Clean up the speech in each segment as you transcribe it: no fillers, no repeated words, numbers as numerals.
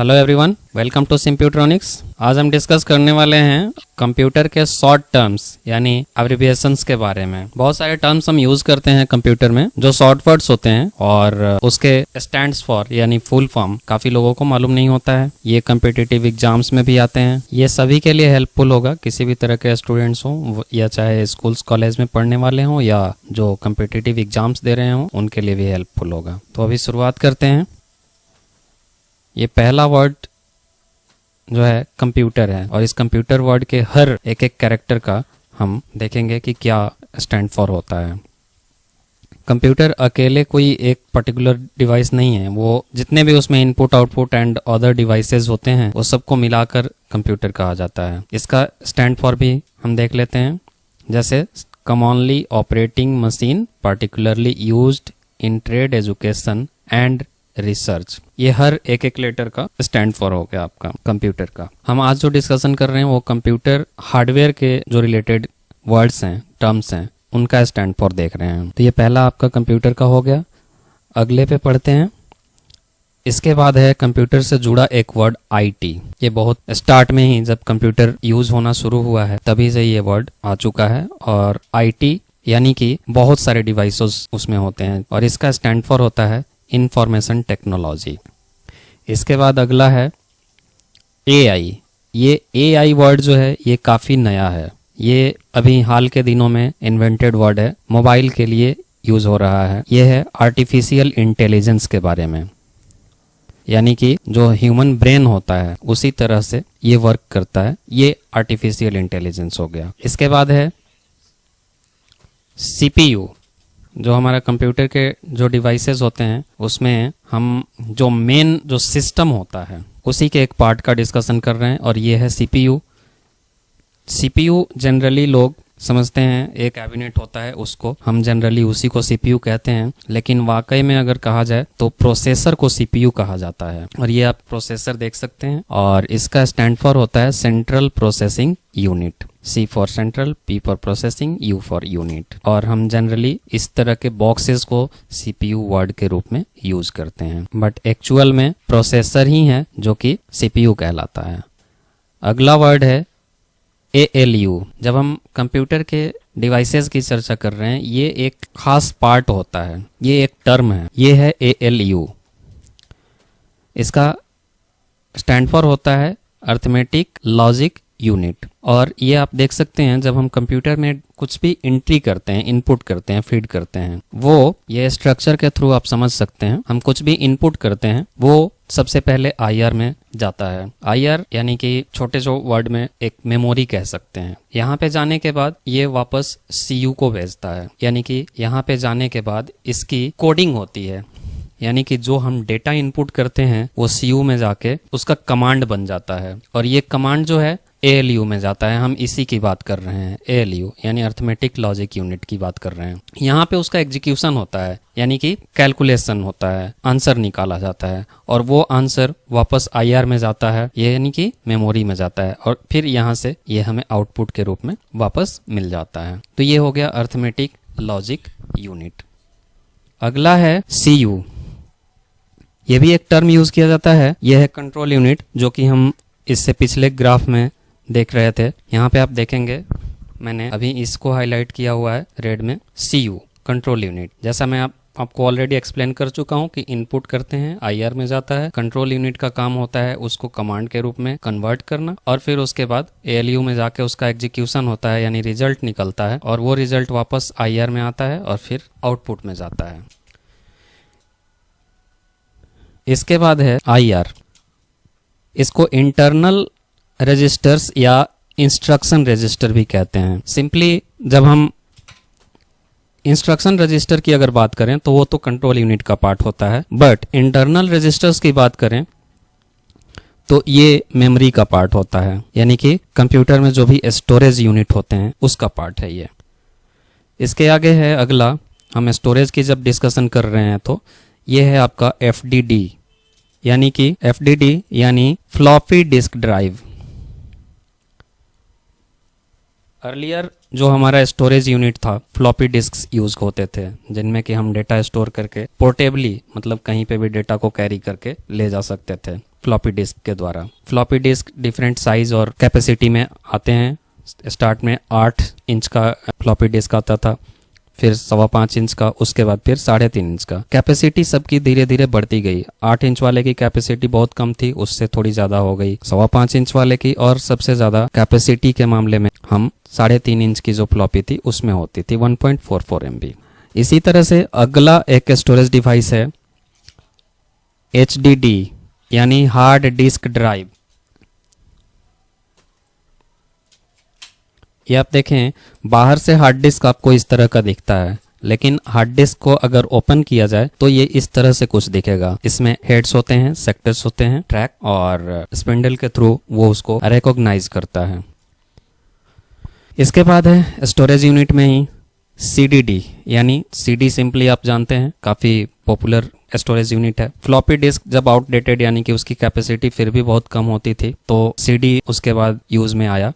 Hello everyone, welcome to Simputronics. आज हम discuss करने वाले हैं कंप्यूटर के शॉर्ट टर्म्स यानी एब्रिविएशंस के बारे में। बहुत सारे टर्म्स हम यूज करते हैं कंप्यूटर में जो शॉर्ट वर्ड्स होते हैं और उसके स्टैंड्स फॉर यानी फुल फॉर्म काफी लोगों को मालूम नहीं होता है। ये कम्पिटिटिव एग्जाम्स में भी आते हैं। ये सभी के लिए हेल्पफुल होगा, किसी भी तरह के स्टूडेंट्स हों या चाहे स्कूल्स कॉलेज में पढ़ने वाले हों या जो कम्पिटिटिव एग्जाम्स दे रहे हों उनके लिए भी हेल्पफुल होगा। तो अभी शुरुआत करते हैं। ये पहला वर्ड जो है कंप्यूटर है और इस कंप्यूटर वर्ड के हर एक एक कैरेक्टर का हम देखेंगे कि क्या स्टैंड फॉर होता है। कंप्यूटर अकेले कोई एक पर्टिकुलर डिवाइस नहीं है, वो जितने भी उसमें input output and other devices होते हैं वो सबको मिलाकर कंप्यूटर कहा जाता है। इसका स्टैंड फॉर भी हम देख लेते हैं, जैसे commonly operating machine particularly used in trade education and research. ये हर एक एक लेटर का स्टैंड फॉर हो गया आपका कंप्यूटर का। हम आज जो डिस्कशन कर रहे हैं वो कंप्यूटर हार्डवेयर के जो रिलेटेड वर्ड्स हैं, टर्म्स हैं, उनका स्टैंड फॉर देख रहे हैं। तो ये पहला आपका कंप्यूटर का हो गया। अगले पे पढ़ते हैं। इसके बाद है कंप्यूटर से जुड़ा एक वर्ड आईटी। ये बहुत स्टार्ट में ही जब कंप्यूटर यूज होना शुरू हुआ है तभी से ये वर्ड आ चुका है और आईटी यानी कि बहुत सारे डिवाइसेस उसमें होते हैं और इसका स्टैंड फॉर होता है इंफॉर्मेशन टेक्नोलॉजी। इसके बाद अगला है एआई। ये एआई वर्ड जो है ये काफ़ी नया है, ये अभी हाल के दिनों में इन्वेंटेड वर्ड है, मोबाइल के लिए यूज़ हो रहा है। ये है आर्टिफिशियल इंटेलिजेंस के बारे में, यानी कि जो ह्यूमन ब्रेन होता है उसी तरह से ये वर्क करता है। ये आर्टिफिशियल इंटेलिजेंस हो गया। इसके बाद है सीपीयू। जो हमारा कंप्यूटर के जो डिवाइसेस होते हैं उसमें हम जो मेन जो सिस्टम होता है उसी के एक पार्ट का डिस्कशन कर रहे हैं और ये है सीपीयू। सीपीयू जनरली लोग समझते हैं एक कैबिनेट होता है, उसको हम जनरली उसी को सीपीयू कहते हैं, लेकिन वाकई में अगर कहा जाए तो प्रोसेसर को सीपीयू कहा जाता है। और ये आप प्रोसेसर देख सकते हैं और इसका स्टैंड फॉर होता है central processing unit. C for central, P for processing, U for unit. और हम जनरली इस तरह के बॉक्सेस को CPU वर्ड के रूप में यूज करते हैं, बट एक्चुअल में प्रोसेसर ही है जो कि CPU कहलाता है। अगला वर्ड है ALU। जब हम कंप्यूटर के डिवाइसेस की चर्चा कर रहे हैं ये एक खास पार्ट होता है, ये एक टर्म है, ये है ALU। इसका स्टैंड फॉर होता है अर्थमेटिक लॉजिक यूनिट। और ये आप देख सकते हैं जब हम कंप्यूटर में कुछ भी एंट्री करते हैं, इनपुट करते हैं, फीड करते हैं, वो ये स्ट्रक्चर के थ्रू आप समझ सकते हैं। हम कुछ भी इनपुट करते हैं वो सबसे पहले IR में जाता है। IR यानी कि छोटे जो वर्ड में एक मेमोरी कह सकते हैं। यहाँ पे जाने के बाद ये वापस CU को भेजता है, यानी कि यहाँ पे जाने के बाद इसकी कोडिंग होती है, यानी कि जो हम डेटा इनपुट करते हैं वो CU में जाके उसका कमांड बन जाता है और ये कमांड जो है ALU में जाता है। हम इसी की बात कर रहे हैं, ALU यानी अर्थमेटिक लॉजिक यूनिट की बात कर रहे हैं। यहाँ पे उसका एग्जीक्यूशन होता है, यानी कि कैलकुलेशन होता है, आंसर निकाला जाता है और वो आंसर वापस IR में जाता है, ये यानी कि मेमोरी में जाता है और फिर यहाँ से ये हमें आउटपुट के रूप में वापस मिल जाता है। तो ये हो गया अर्थमेटिक लॉजिक यूनिट। अगला है CU। ये भी एक टर्म यूज किया जाता है, यह है कंट्रोल यूनिट, जो कि हम इससे पिछले ग्राफ में देख रहे थे। यहाँ पे आप देखेंगे मैंने अभी इसको हाईलाइट किया हुआ है रेड में, CU कंट्रोल यूनिट। जैसा मैं आपको ऑलरेडी एक्सप्लेन कर चुका हूँ कि इनपुट करते हैं IR में जाता है, कंट्रोल यूनिट का काम होता है उसको कमांड के रूप में कन्वर्ट करना और फिर उसके बाद ALU में जाके उसका एग्जीक्यूशन होता है, यानी रिजल्ट निकलता है और वो रिजल्ट वापस IR में आता है और फिर आउटपुट में जाता है। इसके बाद है IR। इसको इंटरनल रजिस्टर्स या इंस्ट्रक्शन रजिस्टर भी कहते हैं। सिंपली जब हम इंस्ट्रक्शन रजिस्टर की अगर बात करें तो वो तो कंट्रोल यूनिट का पार्ट होता है, बट इंटरनल रजिस्टर्स की बात करें तो ये मेमोरी का पार्ट होता है, यानी कि कंप्यूटर में जो भी स्टोरेज यूनिट होते हैं उसका पार्ट है ये। इसके आगे है अगला, हम स्टोरेज की जब डिस्कशन कर रहे हैं तो ये है आपका FDD, यानी कि FDD यानी फ्लॉपी डिस्क ड्राइव। अर्लियर जो हमारा स्टोरेज यूनिट था फ्लॉपी डिस्क्स यूज होते थे, जिनमें कि हम डेटा स्टोर करके पोर्टेबली मतलब कहीं पे भी डेटा को कैरी करके ले जा सकते थे। फ्लॉपी डिस्क के द्वारा। फ्लॉपी डिस्क डिफरेंट साइज और कैपेसिटी में आते हैं। स्टार्ट में 8 इंच का फ्लॉपी डिस्क आता था, फिर 5.25 इंच का, उसके बाद फिर 3.5 इंच का। कैपेसिटी सबकी धीरे धीरे बढ़ती गई। 8 इंच वाले की कैपेसिटी बहुत कम थी, उससे थोड़ी ज़्यादा हो गई 5.25 इंच वाले की, और सबसे ज़्यादा कैपेसिटी के मामले में हम 3.5 इंच की जो फ्लॉपी थी उसमें होती थी 1.44 MB। इसी तरह से अगला एक स्टोरेज डिवाइस है HDD यानी हार्ड डिस्क ड्राइव। ये आप देखें, बाहर से हार्ड डिस्क आपको इस तरह का दिखता है, लेकिन हार्ड डिस्क को अगर ओपन किया जाए तो ये इस तरह से कुछ दिखेगा। इसमें हेड्स होते हैं, सेक्टर्स होते हैं, ट्रैक, और स्पिंडल के थ्रू वो उसको रिकॉग्नाइज करता है। इसके बाद है स्टोरेज यूनिट में ही CDD यानी CD सिंपली आप जानते हैं, काफ़ी पॉपुलर स्टोरेज यूनिट है। फ्लॉपी डिस्क जब आउटडेटेड यानी कि उसकी कैपेसिटी फिर भी बहुत कम होती थी, तो CD उसके बाद यूज़ में आया,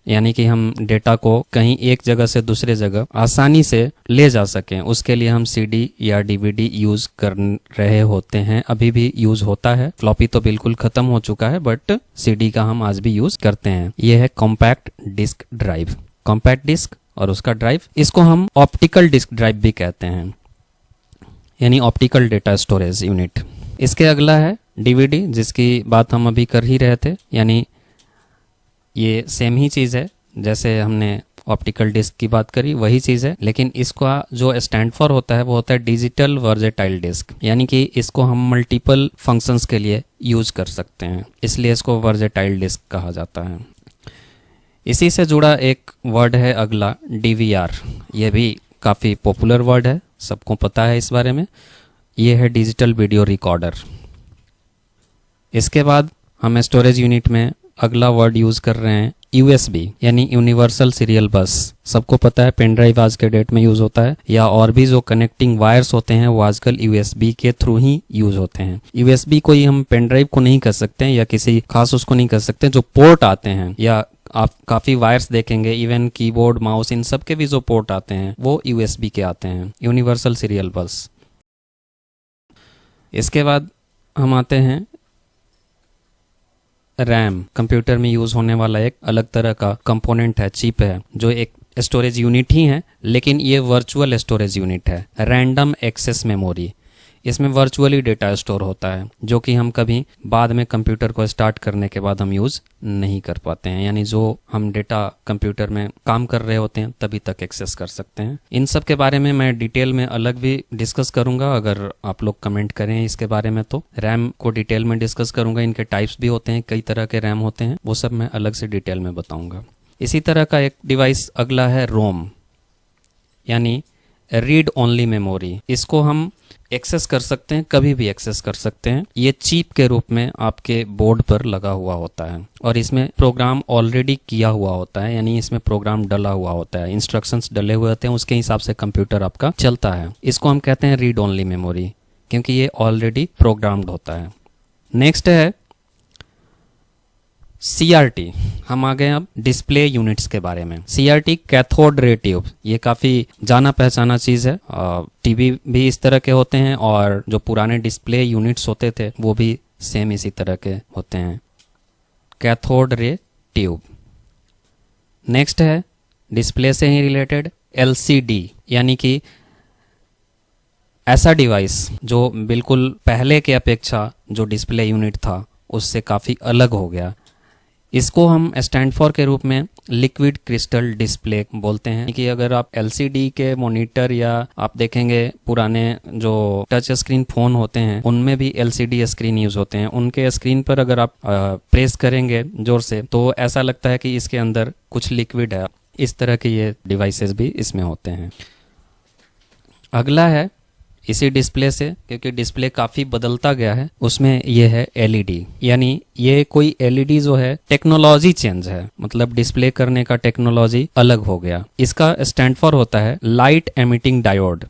यानी कि हम डेटा को कहीं एक जगह से दूसरे जगह आसानी से ले जा सकें, उसके लिए हम CD या DVD यूज़ कर रहे होते हैं। अभी भी यूज़ होता है। फ्लॉपी तो बिल्कुल ख़त्म हो चुका है, बट CD का हम आज भी यूज़ करते हैं। ये है compact disc drive. Compact disc और उसका ड्राइव, इसको हम ऑप्टिकल डिस्क ड्राइव भी कहते हैं, यानी ऑप्टिकल डेटा स्टोरेज यूनिट। इसके अगला है DVD, जिसकी बात हम अभी कर ही रहे थे, यानी ये सेम ही चीज़ है जैसे हमने ऑप्टिकल डिस्क की बात करी, वही चीज़ है, लेकिन इसका जो स्टैंड फॉर होता है वो होता है डिजिटल वर्सेटाइल डिस्क, यानी कि इसको हम मल्टीपल फंक्शंस के लिए यूज कर सकते हैं, इसलिए इसको वर्सेटाइल डिस्क कहा जाता है। इसी से जुड़ा एक वर्ड है अगला DVR। ये भी काफ़ी पॉपुलर वर्ड है, सबको पता है इस बारे में। ये है डिजिटल वीडियो रिकॉर्डर। इसके बाद हम स्टोरेज यूनिट में अगला वर्ड यूज़ कर रहे हैं USB यानी यूनिवर्सल सीरियल बस। सबको पता है पेन ड्राइव आज के डेट में यूज़ होता है, या और भी जो कनेक्टिंग वायर्स होते हैं वो आजकल USB के थ्रू ही यूज़ होते हैं। USB को ही हम पेन ड्राइव को नहीं कर सकते हैं, या किसी खास उसको नहीं कर सकते। जो पोर्ट आते हैं, या आप काफ़ी वायर्स देखेंगे, इवन कीबोर्ड, माउस, इन सब के भी जो पोर्ट आते हैं वो USB के आते हैं, यूनिवर्सल सीरियल बस। इसके बाद हम आते हैं रैम। कंप्यूटर में यूज़ होने वाला एक अलग तरह का कंपोनेंट है, चिप है, जो एक स्टोरेज यूनिट ही है, लेकिन ये वर्चुअल स्टोरेज यूनिट है। रैंडम एक्सेस मेमोरी, इसमें वर्चुअली डेटा स्टोर होता है, जो कि हम कभी बाद में कंप्यूटर को स्टार्ट करने के बाद हम यूज़ नहीं कर पाते हैं, यानी जो हम डेटा कंप्यूटर में काम कर रहे होते हैं तभी तक एक्सेस कर सकते हैं। इन सब के बारे में मैं डिटेल में अलग भी डिस्कस करूंगा, अगर आप लोग कमेंट करें इसके बारे में तो रैम को डिटेल में डिस्कस करूंगा। इनके टाइप्स भी होते हैं, कई तरह के रैम होते हैं, वो सब मैं अलग से डिटेल में बताऊंगा। इसी तरह का एक डिवाइस अगला है रोम, यानी रीड ओनली मेमोरी। इसको हम एक्सेस कर सकते हैं, कभी भी एक्सेस कर सकते हैं। ये चिप के रूप में आपके बोर्ड पर लगा हुआ होता है, और इसमें प्रोग्राम ऑलरेडी किया हुआ होता है, यानी इसमें प्रोग्राम डला हुआ होता है, इंस्ट्रक्शंस डले हुए होते हैं, उसके हिसाब से कंप्यूटर आपका चलता है। इसको हम कहते हैं रीड ओनली मेमोरी, क्योंकि ये ऑलरेडी प्रोग्राम्ड होता है। नेक्स्ट है CRT। हम आ गए अब डिस्प्ले यूनिट्स के बारे में। CRT कैथोड रे ट्यूब, ये काफ़ी जाना पहचाना चीज़ है। टीवी भी इस तरह के होते हैं, और जो पुराने डिस्प्ले यूनिट्स होते थे वो भी सेम इसी तरह के होते हैं, कैथोड रे ट्यूब। नेक्स्ट है डिस्प्ले से ही रिलेटेड LCD, यानी कि ऐसा डिवाइस जो बिल्कुल पहले के अपेक्षा जो डिस्प्ले यूनिट था उससे काफ़ी अलग हो गया। इसको हम स्टैंड फॉर के रूप में लिक्विड क्रिस्टल डिस्प्ले बोलते हैं, कि अगर आप LCD के मॉनिटर, या आप देखेंगे पुराने जो टच स्क्रीन फ़ोन होते हैं उनमें भी LCD स्क्रीन यूज़ होते हैं, उनके स्क्रीन पर अगर आप प्रेस करेंगे ज़ोर से तो ऐसा लगता है कि इसके अंदर कुछ लिक्विड है। इस तरह के ये डिवाइसेस भी इसमें होते हैं। अगला है इसी डिस्प्ले से, क्योंकि डिस्प्ले काफ़ी बदलता गया है, उसमें ये है LED, यानी ये कोई LED जो है टेक्नोलॉजी चेंज है, मतलब डिस्प्ले करने का टेक्नोलॉजी अलग हो गया। इसका स्टैंड फॉर होता है लाइट एमिटिंग डायोड।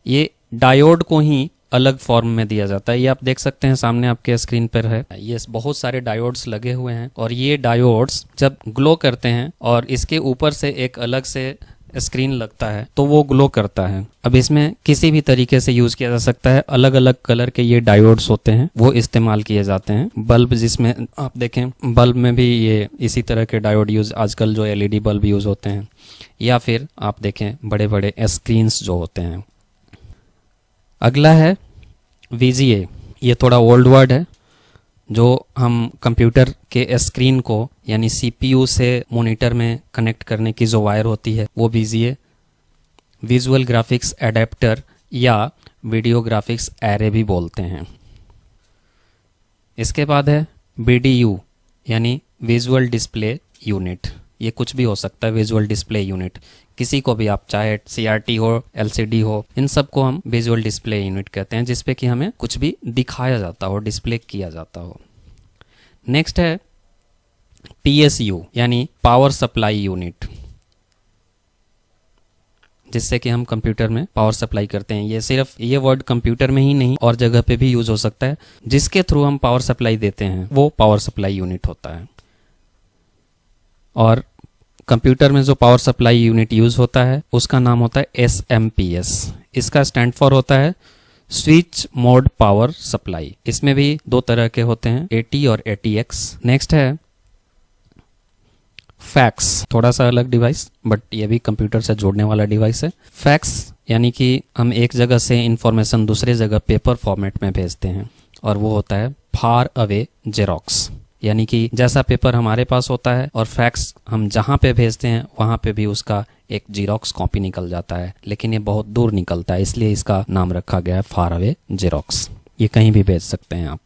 ये डायोड को ही अलग फॉर्म में दिया जाता है। ये आप देख सकते हैं सामने आपके स्क्रीन पर है, ये बहुत सारे डायोड्स लगे हुए हैं, और ये डायोड्स जब ग्लो करते हैं और इसके ऊपर से एक अलग से स्क्रीन लगता है तो वो ग्लो करता है। अब इसमें किसी भी तरीके से यूज किया जा सकता है। अलग अलग कलर के ये डायोड्स होते हैं वो इस्तेमाल किए जाते हैं। बल्ब जिसमें आप देखें, बल्ब में भी ये इसी तरह के डायोड यूज, आजकल जो एलईडी बल्ब यूज होते हैं, या फिर आप देखें बड़े बड़े स्क्रीन्स जो होते हैं। अगला है VGA। ये थोड़ा ओल्ड वर्ड है। जो हम कंप्यूटर के स्क्रीन को यानी CPU से मॉनिटर में कनेक्ट करने की जो वायर होती है वो VGA, विजुअल ग्राफिक्स एडेप्टर या वीडियो ग्राफिक्स एरे भी बोलते हैं। इसके बाद है BDU यानी विजुअल डिस्प्ले यूनिट। ये कुछ भी हो सकता है, विजुअल डिस्प्ले यूनिट। किसी को भी आप चाहे CRT हो, LCD हो, इन सब को हम विजुअल डिस्प्ले यूनिट कहते हैं, जिसपे कि हमें कुछ भी दिखाया जाता हो, डिस्प्ले किया जाता हो। नेक्स्ट है PSU यानी पावर सप्लाई यूनिट, जिससे कि हम कंप्यूटर में पावर सप्लाई करते हैं। ये सिर्फ ये वर्ड कंप्यूटर में ही नहीं और जगह पे भी यूज हो सकता है। जिसके थ्रू हम पावर सप्लाई देते हैं वो पावर सप्लाई यूनिट होता है। और कंप्यूटर में जो पावर सप्लाई यूनिट यूज होता है उसका नाम होता है SMPS। इसका स्टैंड फॉर होता है स्विच मोड पावर सप्लाई। इसमें भी दो तरह के होते हैं, AT और ATX। नेक्स्ट है फैक्स, थोड़ा सा अलग डिवाइस बट ये भी कंप्यूटर से जोड़ने वाला डिवाइस है। फैक्स यानी कि हम एक जगह से इंफॉर्मेशन दूसरे जगह पेपर फॉर्मेट में भेजते हैं, और वो होता है फार अवे जेरोक्स। यानी कि जैसा पेपर हमारे पास होता है और फैक्स हम जहाँ पे भेजते हैं वहाँ पे भी उसका एक जीरोक्स कॉपी निकल जाता है, लेकिन ये बहुत दूर निकलता है, इसलिए इसका नाम रखा गया है फार अवे जेरोक्स। ये कहीं भी भेज सकते हैं आप।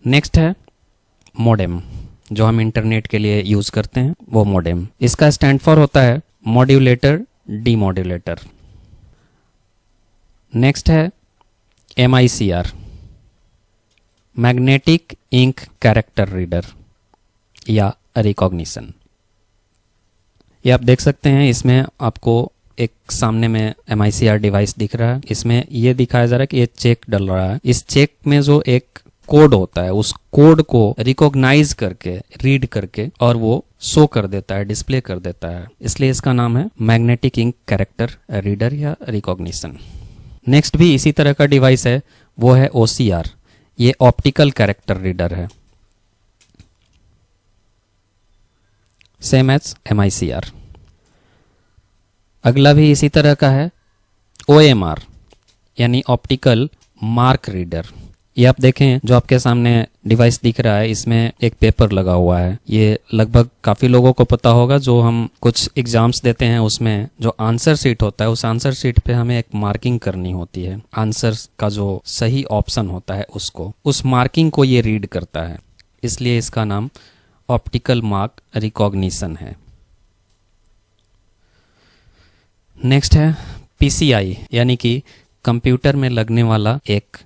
नेक्स्ट है मोडेम, जो हम इंटरनेट के लिए यूज करते हैं वो मोडेम। इसका स्टैंड फॉर होता है मॉड्यूलेटर डीमॉड्यूलेटर। नेक्स्ट है MICR, magnetic ink character reader या रिकॉग्निशन। ये आप देख सकते हैं, इसमें आपको एक सामने में MICR डिवाइस दिख रहा है। इसमें ये दिखाया जा रहा है कि ये चेक डल रहा है। इस चेक में जो एक कोड होता है उस कोड को रिकॉग्नाइज करके, रीड करके, और वो शो कर देता है, डिस्प्ले कर देता है, इसलिए इसका नाम है मैग्नेटिक इंक कैरेक्टर रीडर या रिकॉग्निशन। नेक्स्ट भी इसी तरह का डिवाइस है, वो है OCR। ये ऑप्टिकल कैरेक्टर रीडर है, सेम एज MICR। अगला भी इसी तरह का है OMR यानी ऑप्टिकल मार्क रीडर। ये आप देखें, जो आपके सामने डिवाइस दिख रहा है इसमें एक पेपर लगा हुआ है। ये लगभग काफ़ी लोगों को पता होगा, जो हम कुछ एग्जाम्स देते हैं उसमें जो आंसर शीट होता है उस आंसर शीट पे हमें एक मार्किंग करनी होती है। आंसर का जो सही ऑप्शन होता है उसको, उस मार्किंग को ये रीड करता है, इसलिए इसका नाम ऑप्टिकल मार्क रिकॉग्निशन है। नेक्स्ट है PCI यानी कि कंप्यूटर में लगने वाला एक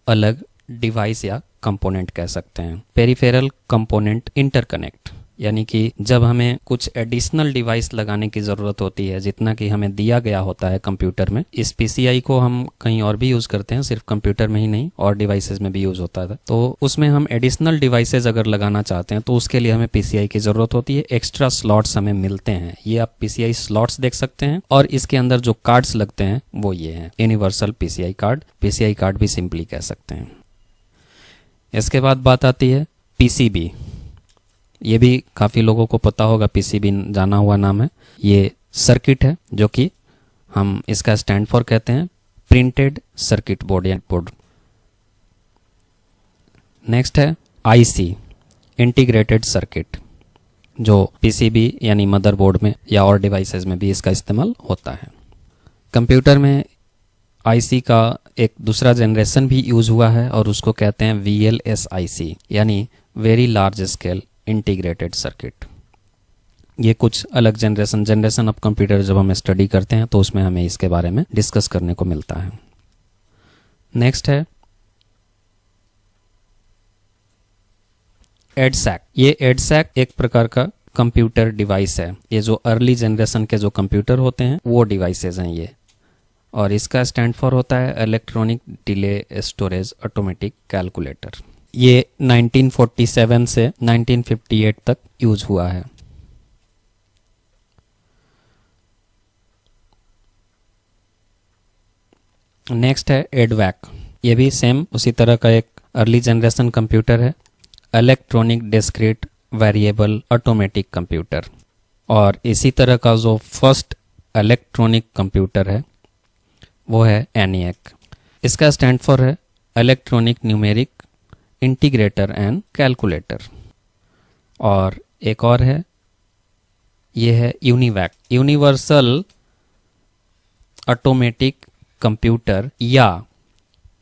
अलग डिवाइस या कंपोनेंट कह सकते हैं। पेरिफेरल कंपोनेंट इंटरकनेक्ट, यानी कि जब हमें कुछ एडिशनल डिवाइस लगाने की ज़रूरत होती है जितना कि हमें दिया गया होता है कंप्यूटर में। इस PCI को हम कहीं और भी यूज़ करते हैं, सिर्फ कंप्यूटर में ही नहीं और डिवाइसेस में भी यूज़ होता है। तो उसमें हम एडिशनल डिवाइसेस अगर लगाना चाहते हैं तो उसके लिए हमें PCI की ज़रूरत होती है। एक्स्ट्रा स्लॉट्स हमें मिलते हैं, ये आप PCI स्लॉट्स देख सकते हैं। और इसके अंदर जो कार्ड्स लगते हैं वो ये हैं, universal PCI card, PCI card भी सिंपली कह सकते हैं। इसके बाद बात आती है PCB। ये भी काफ़ी लोगों को पता होगा, PCB जाना हुआ नाम है। ये सर्किट है जो कि हम इसका स्टैंड फॉर कहते हैं प्रिंटेड सर्किट बोर्ड या बोर्ड। नेक्स्ट है IC इंटीग्रेटेड सर्किट, जो PCB यानी मदरबोर्ड में या और डिवाइसेस में भी इसका इस्तेमाल होता है। कंप्यूटर में IC का एक दूसरा जनरेशन भी यूज हुआ है और उसको कहते हैं VLSIC यानी very large scale integrated circuit. ये कुछ अलग जनरेशन ऑफ कंप्यूटर जब हम स्टडी करते हैं तो उसमें हमें इसके बारे में डिस्कस करने को मिलता है। नेक्स्ट है EDSAC। ये EDSAC एक प्रकार का कंप्यूटर डिवाइस है। ये जो अर्ली जनरेशन के जो कंप्यूटर होते हैं वो डिवाइसेस हैं ये, और इसका स्टैंड फॉर होता है electronic delay storage automatic calculator. ये 1947 से 1958 तक यूज हुआ है। नेक्स्ट है एडवैक, ये भी सेम उसी तरह का एक अर्ली जनरेशन कंप्यूटर है, electronic discrete variable automatic computer. और इसी तरह का जो फर्स्ट इलेक्ट्रॉनिक कंप्यूटर है वो है एनिएक। इसका स्टैंड फॉर है electronic numeric integrator and calculator. और एक और है, ये है यूनिवैक, यूनिवर्सल ऑटोमेटिक कंप्यूटर या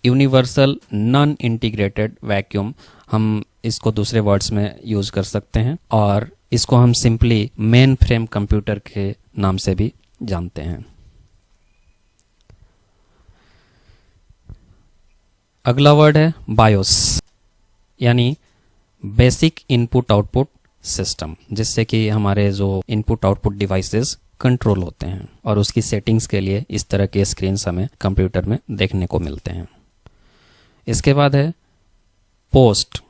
यूनिवर्सल नॉन इंटीग्रेटेड वैक्यूम, हम इसको दूसरे वर्ड्स में यूज कर सकते हैं। और इसको हम सिंपली मेन फ्रेम कंप्यूटर के नाम से भी जानते हैं। अगला वर्ड है बायोस, यानी बेसिक इनपुट आउटपुट सिस्टम, जिससे कि हमारे जो इनपुट आउटपुट डिवाइसेस कंट्रोल होते हैं और उसकी सेटिंग्स के लिए इस तरह के स्क्रीन्स हमें कंप्यूटर में देखने को मिलते हैं। इसके बाद है POST,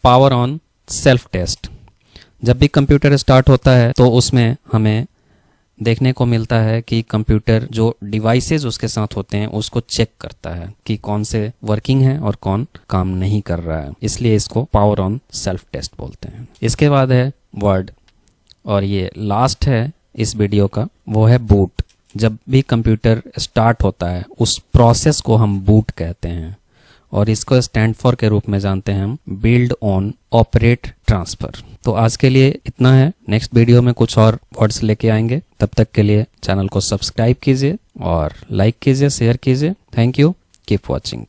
power on self test. जब भी कंप्यूटर स्टार्ट होता है तो उसमें हमें देखने को मिलता है कि कंप्यूटर जो डिवाइसेस उसके साथ होते हैं उसको चेक करता है कि कौन से वर्किंग है और कौन काम नहीं कर रहा है, इसलिए इसको पावर ऑन सेल्फ टेस्ट बोलते हैं। इसके बाद है वर्ड, और ये लास्ट है इस वीडियो का, वो है बूट। जब भी कंप्यूटर स्टार्ट होता है उस प्रोसेस को हम बूट कहते हैं और इसको स्टैंड फॉर के रूप में जानते हैं हम बिल्ड ऑन ऑपरेट ट्रांसफर। तो आज के लिए इतना है, नेक्स्ट वीडियो में कुछ और वर्ड्स लेके आएंगे। तब तक के लिए चैनल को सब्सक्राइब कीजिए और लाइक कीजिए, शेयर कीजिए। Thank you, keep watching.